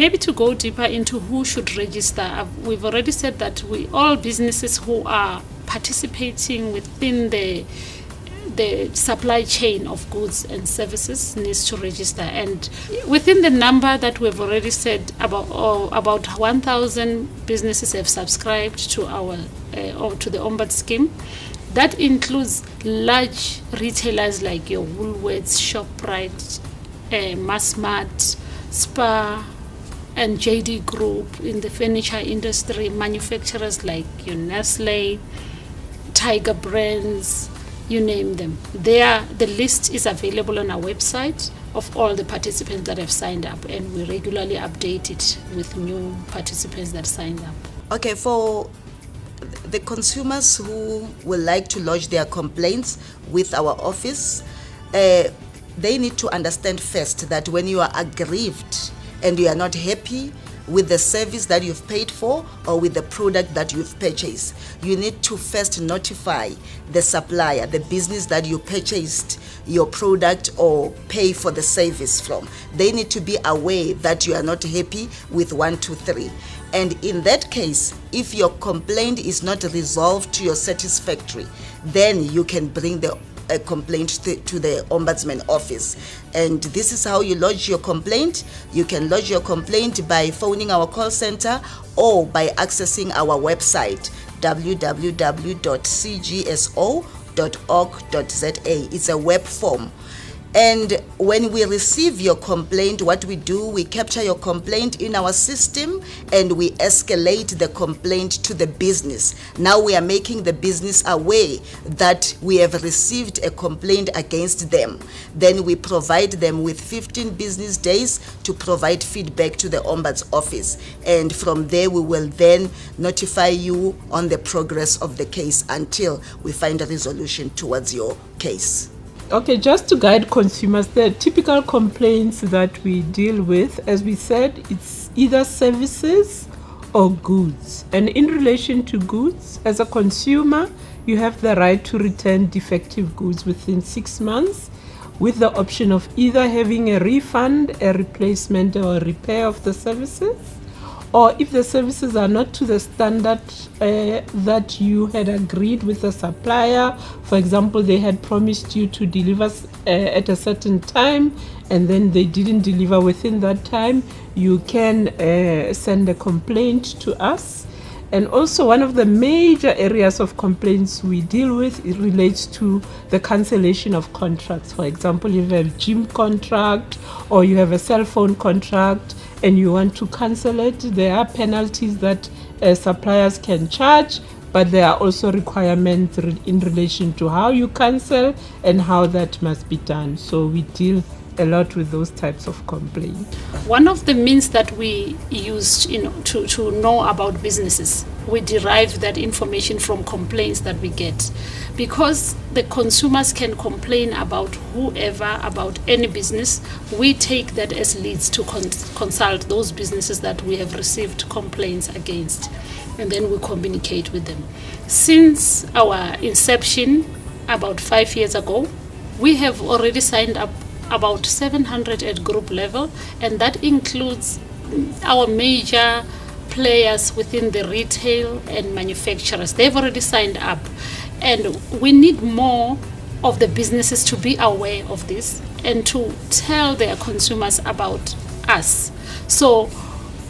maybe to go deeper into who should register, we've already said that all businesses who are participating within the supply chain of goods and services needs to register. And within the number that we've already said, about 1,000 businesses have subscribed to our to the Ombud scheme. That includes large retailers like your Woolworths, ShopRite, Massmart, Spar, and JD Group in the furniture industry, manufacturers like your Nestle, Tiger Brands, you name them. The list is available on our website of all the participants that have signed up, and we regularly update it with new participants that signed up. Okay, for the consumers who would like to lodge their complaints with our office, they need to understand first that when you are aggrieved and you are not happy with the service that you've paid for or with the product that you've purchased, you need to first notify the supplier, the business that you purchased your product or pay for the service from. They need to be aware that you are not happy with 1, 2, 3. And in that case, if your complaint is not resolved to your satisfactory, then you can bring a complaint to the Ombudsman office. And this is how you lodge your complaint. You can lodge your complaint by phoning our call center or by accessing our website, www.cgso.org.za. It's a web form. And when we receive your complaint, what we do, we capture your complaint in our system and we escalate the complaint to the business. Now we are making the business aware that we have received a complaint against them. Then we provide them with 15 business days to provide feedback to the Ombuds office. And from there, we will then notify you on the progress of the case until we find a resolution towards your case. Okay, just to guide consumers, the typical complaints that we deal with, as we said, it's either services or goods. And in relation to goods, as a consumer, you have the right to return defective goods within 6 months with the option of either having a refund, a replacement, or a repair of the services. Or if the services are not to the standard that you had agreed with the supplier, for example, they had promised you to deliver at a certain time and then they didn't deliver within that time, you can send a complaint to us. And also one of the major areas of complaints we deal with, it relates to the cancellation of contracts. For example, you have a gym contract or you have a cell phone contract and you want to cancel it, there are penalties that suppliers can charge, but there are also requirements in relation to how you cancel and how that must be done. So we deal a lot with those types of complaints. One of the means that we used, to know about businesses, we derive that information from complaints that we get, because the consumers can complain about whoever, about any business. We take that as leads to consult those businesses that we have received complaints against, and then we communicate with them. Since our inception about 5 years ago, we have already signed up about 700 at group level, and that includes our major players within the retail and manufacturers. They've already signed up, and we need more of the businesses to be aware of this and to tell their consumers about us. So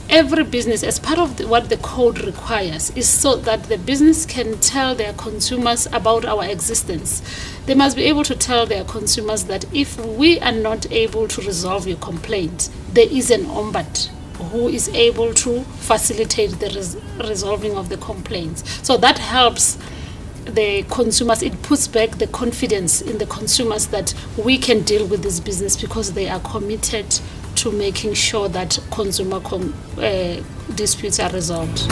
every business, as part of what the code requires, is so that the business can tell their consumers about our existence. They must be able to tell their consumers that if we are not able to resolve your complaint, there is an ombud who is able to facilitate the resolving of the complaints. So that helps the consumers. It puts back the confidence in the consumers that we can deal with this business because they are committed to making sure that consumer disputes are resolved.